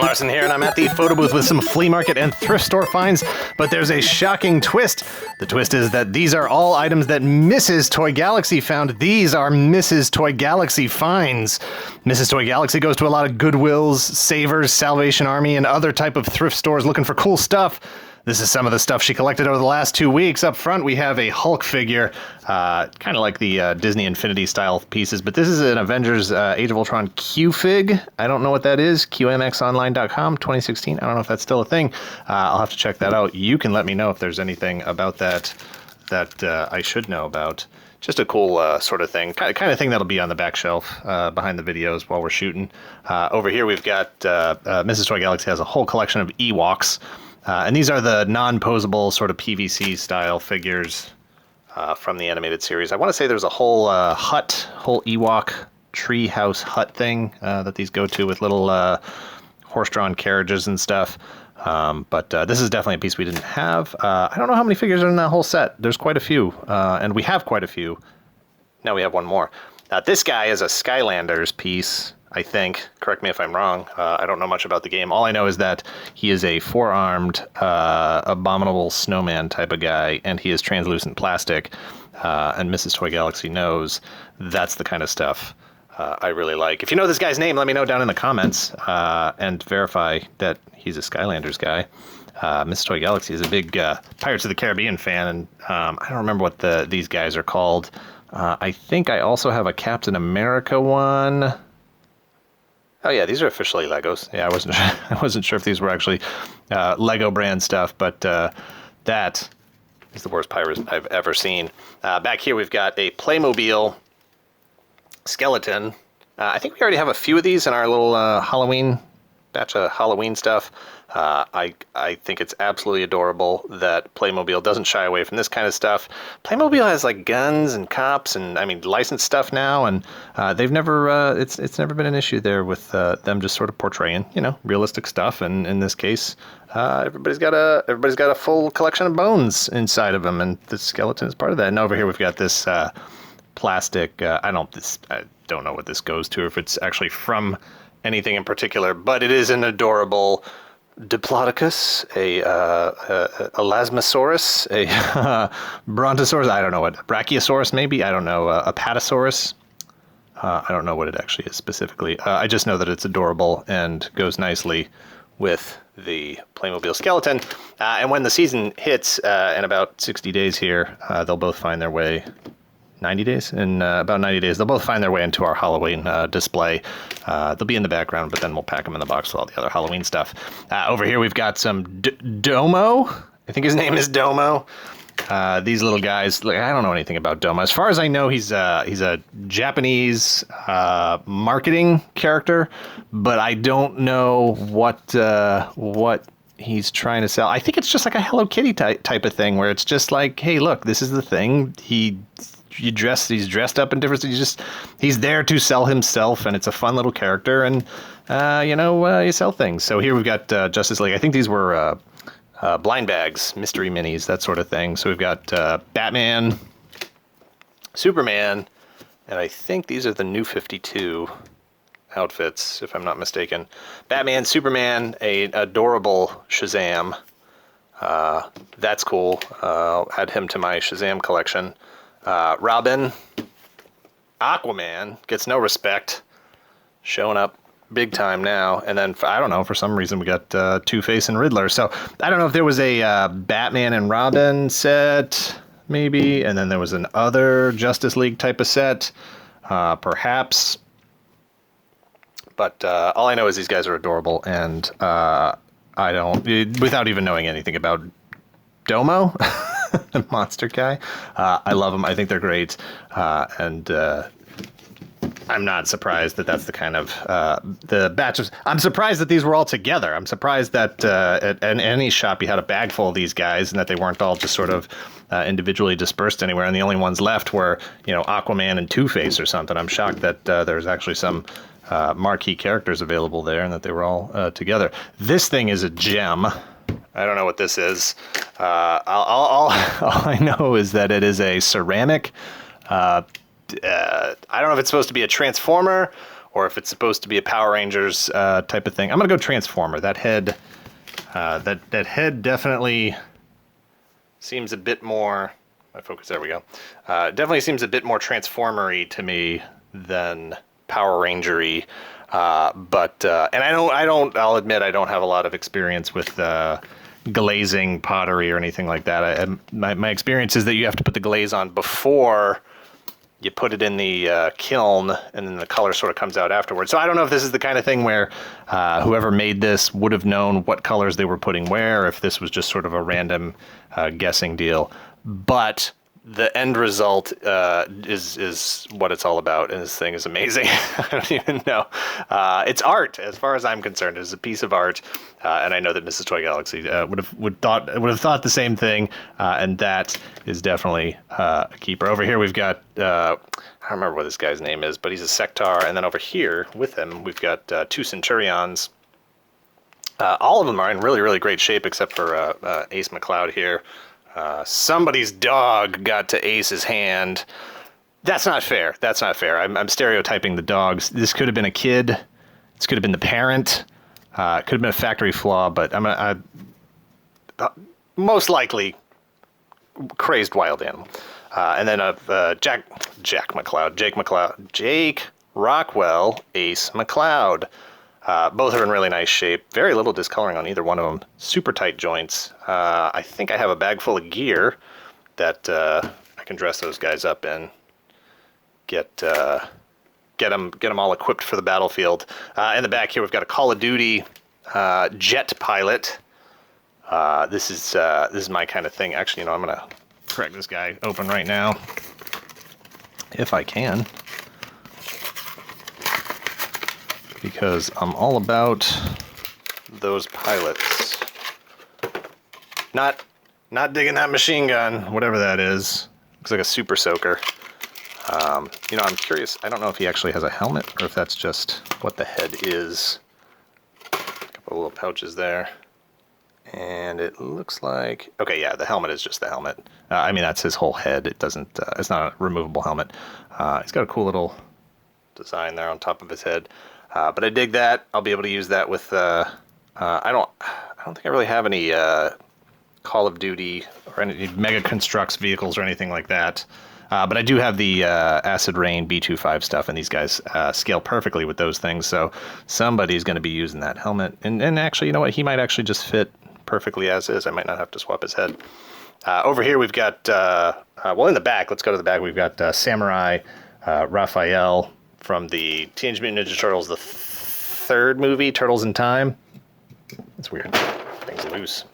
Brian Larson here, and I'm at the Photobooth with some flea market and thrift store finds, but there's a shocking twist. The twist is that these are all items that Mrs. Toy Galaxy found. These are Mrs. Toy Galaxy finds. Mrs. Toy Galaxy goes to a lot of Goodwills, Savers, Salvation Army, and other type of thrift stores looking for cool stuff. This is some of the stuff she collected over the last 2 weeks. Up front, we have a Hulk figure, kind of like the Disney Infinity style pieces, but this is an Avengers Age of Ultron Q-Fig. I don't know what that is. QMXonline.com, 2016. I don't know if that's still a thing. I'll have to check that out. You can let me know if there's anything about that I should know about. Just a cool sort of thing, kind of thing that'll be on the back shelf behind the videos while we're shooting. Over here, we've got Mrs. Toy Galaxy has a whole collection of Ewoks. And these are the non-posable sort of PVC style figures from the animated series. I want to say there's a whole whole Ewok treehouse hut thing that these go to with little horse-drawn carriages and stuff. But this is definitely a piece we didn't have. I don't know how many figures are in that whole set. There's quite a few, and we have quite a few. Now we have one more. This guy is a Skylanders piece, I think. Correct me if I'm wrong. I don't know much about the game. All I know is that he is a four-armed, abominable snowman type of guy, and he is translucent plastic. And Mrs. Toy Galaxy knows that's the kind of stuff I really like. If you know this guy's name, let me know down in the comments and verify that he's a Skylanders guy. Mrs. Toy Galaxy is a big Pirates of the Caribbean fan, and I don't remember what these guys are called. I think I also have a Captain America one. Oh yeah, these are officially Legos. Yeah, I wasn't sure if these were actually Lego brand stuff, but that is the worst pirate I've ever seen. Back here we've got a Playmobil Skeleton. I think we already have a few of these in our little Halloween batch of Halloween stuff. I think it's absolutely adorable that Playmobil doesn't shy away from this kind of stuff. Playmobil has like guns and cops and licensed stuff now, and they've never it's never been an issue there with them just sort of portraying realistic stuff. And in this case, everybody's got a full collection of bones inside of them, and the skeleton is part of that. And over here we've got this plastic. I don't know what this goes to, if it's actually from anything in particular, but it is an adorable Diplodocus, a Elasmosaurus, a Brontosaurus, I don't know what, Brachiosaurus maybe, I don't know, a Apatosaurus. I don't know what it actually is specifically. I just know that it's adorable and goes nicely with the Playmobil Skeleton. And when the season hits in about 60 days here, they'll both find their way 90 days? In about 90 days, they'll both find their way into our Halloween display. They'll be in the background, but then we'll pack them in the box with all the other Halloween stuff. Over here, we've got some Domo. I think his name is Domo. These little guys, I don't know anything about Domo. As far as I know, he's a Japanese marketing character, but I don't know what he's trying to sell. I think it's just like a Hello Kitty type of thing, where it's just like, hey, look, this is the thing. He's dressed up in different. He's there to sell himself, and it's a fun little character, and you sell things. So here we've got Justice League. I think these were blind bags, mystery minis, that sort of thing. So we've got Batman, Superman, and I think these are the new 52 outfits, if I'm not mistaken. Batman, Superman, a adorable Shazam. That's cool. I'll add him to my Shazam collection. Robin, Aquaman gets no respect, showing up big time now. And then I don't know, for some reason we got Two-Face and Riddler. So I don't know if there was a Batman and Robin set, maybe, and then there was an other Justice League type of set, perhaps. But all I know is these guys are adorable, and without even knowing anything about Domo, the monster guy, I love them. I think they're great, and I'm not surprised that that's the kind of the batches. I'm surprised that these were all together. I'm surprised that at any shop you had a bag full of these guys, and that they weren't all just sort of individually dispersed anywhere, and the only ones left were Aquaman and Two-Face or something. I'm shocked that there's actually some marquee characters available there, and that they were all together. This thing is a gem. I don't know what this is. All I know is that it is a ceramic. I don't know if it's supposed to be a transformer or if it's supposed to be a Power Rangers type of thing. I'm gonna go Transformer. That head, that head definitely seems a bit more. My focus. There we go. Definitely seems a bit more Transformer-y to me than Power Ranger-y. And I'll admit I don't have a lot of experience with glazing pottery or anything like that. My experience is that you have to put the glaze on before you put it in the kiln, and then the color sort of comes out afterwards. So I don't know if this is the kind of thing where whoever made this would have known what colors they were putting where, if this was just sort of a random guessing deal. But the end result is what it's all about, and this thing is amazing. I don't even know. It's art, as far as I'm concerned. It's a piece of art, and I know that Mrs. Toy Galaxy would have thought the same thing, and that is definitely a keeper. Over here we've got I don't remember what this guy's name is, but he's a Sectaur, and then over here with him we've got 2 Centurions. All of them are in really, really great shape, except for Ace McCloud here. Somebody's dog got to Ace's hand. That's not fair. That's not fair. I'm stereotyping the dogs. This could have been a kid. This could have been the parent. It could have been a factory flaw, but most likely crazed wild animal. And then Jake Rockwell, Ace McCloud. Both are in really nice shape. Very little discoloring on either one of them. Super tight joints. I think I have a bag full of gear that I can dress those guys up in. Get them all equipped for the battlefield. In the back here, we've got a Call of Duty jet pilot. This is my kind of thing. Actually, I'm gonna crack this guy open right now, if I can, because I'm all about those pilots. Not digging that machine gun, whatever that is. Looks like a super soaker. I'm curious. I don't know if he actually has a helmet or if that's just what the head is. A couple of little pouches there. And it looks like, okay, yeah, the helmet is just the helmet. That's his whole head. It doesn't, it's not a removable helmet. He's got a cool little design there on top of his head. But I dig that. I'll be able to use that with, I don't think I really have any Call of Duty or any Mega Constructs vehicles or anything like that. But I do have the Acid Rain B25 stuff, and these guys scale perfectly with those things. So somebody's going to be using that helmet. And actually, you know what? He might actually just fit perfectly as is. I might not have to swap his head. Over here, we've got, in the back, let's go to the back. We've got Samurai Raphael from the Teenage Mutant Ninja Turtles, the third movie, Turtles in Time. It's weird. Things loose.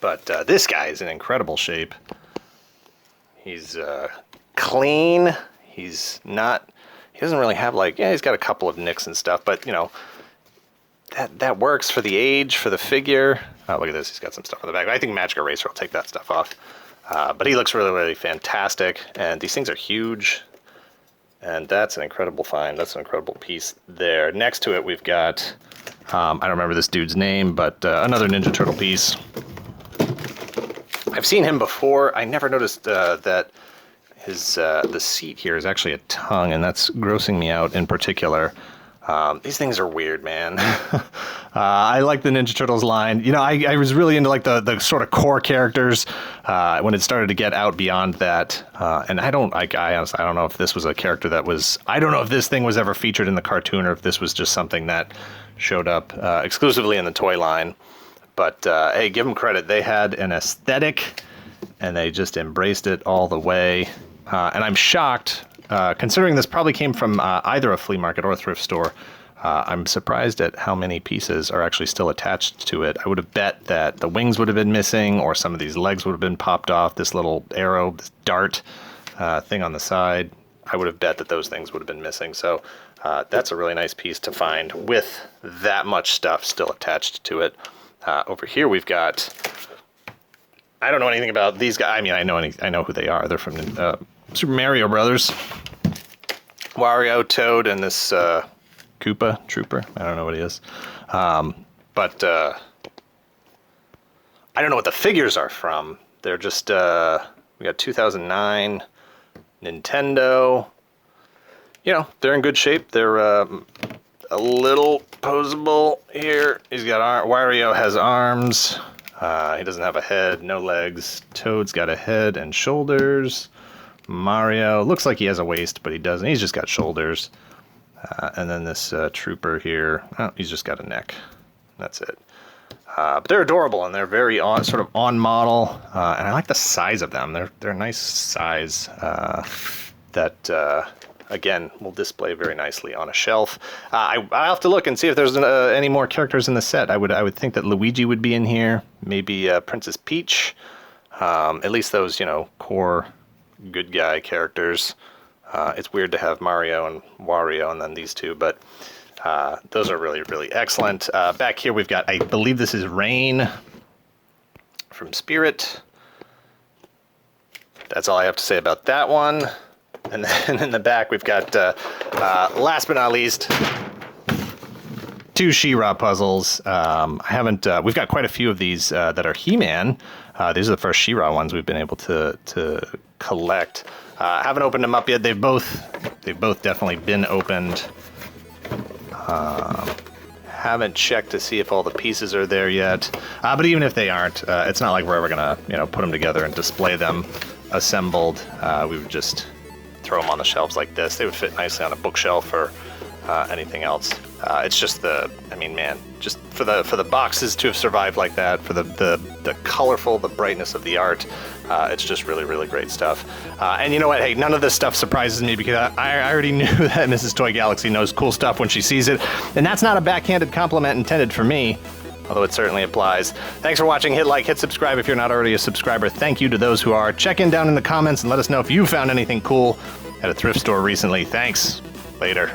But this guy is in incredible shape. He's clean. He doesn't really have he's got a couple of nicks and stuff, but that works for the age, for the figure. Oh, look at this. He's got some stuff on the back. I think Magic Eraser will take that stuff off. But he looks really, really fantastic. And these things are huge. And that's an incredible find. That's an incredible piece there. Next to it, we've got, I don't remember this dude's name, but another Ninja Turtle piece. I've seen him before. I never noticed that the seat here is actually a tongue, and that's grossing me out in particular. These things are weird, man. I like the Ninja Turtles line. I was really into the sort of core characters when it started to get out beyond that. And I honestly, I don't know if this was a character that was, I don't know if this thing was ever featured in the cartoon or if this was just something that showed up exclusively in the toy line. But hey, give them credit. They had an aesthetic and they just embraced it all the way. And I'm shocked, considering this probably came from either a flea market or a thrift store. I'm surprised at how many pieces are actually still attached to it. I would have bet that the wings would have been missing, or some of these legs would have been popped off. This little arrow, this dart thing on the side, I would have bet that those things would have been missing. So that's a really nice piece to find with that much stuff still attached to it. Over here we've got, I don't know anything about these guys. I know who they are. They're from Super Mario Brothers. Wario, Toad, and this Koopa Trooper. I don't know what he is. But I don't know what the figures are from. They're just, we got 2009 Nintendo. you know, they're in good shape. They're a little posable here. He's got Wario has arms. He doesn't have a head, no legs. Toad's got a head and shoulders. Mario looks like he has a waist, but he doesn't. He's just got shoulders. And then this trooper here, oh, he's just got a neck. That's it. But they're adorable, and they're very sort of on model. And I like the size of them. They're a nice size that, again, will display very nicely on a shelf. I have to look and see if there's any more characters in the set. I would think that Luigi would be in here. Maybe Princess Peach. At least those, you know, core good guy characters. It's weird to have Mario and Wario and then these two, but those are really, really excellent. Back here we've got, I believe this is Rain from Spirit. That's all I have to say about that one. And then in the back we've got, last but not least, two She-Ra puzzles. We've got quite a few of these that are He-Man. These are the first She-Ra ones we've been able to collect. Haven't opened them up yet. They've both definitely been opened. Haven't checked to see if all the pieces are there yet. But even if they aren't, it's not like we're ever gonna, you know, put them together and display them assembled. We would just throw them on the shelves like this. They would fit nicely on a bookshelf or anything else. It's just I mean, man, just for the boxes to have survived like that, for the colorful, the brightness of the art, it's just really, really great stuff. And you know what? Hey, none of this stuff surprises me because I already knew that Mrs. Toy Galaxy knows cool stuff when she sees it, and that's not a backhanded compliment intended for me, although it certainly applies. Thanks for watching. Hit like, hit subscribe if you're not already a subscriber. Thank you to those who are. Check in down in the comments and let us know if you found anything cool at a thrift store recently. Thanks. Later.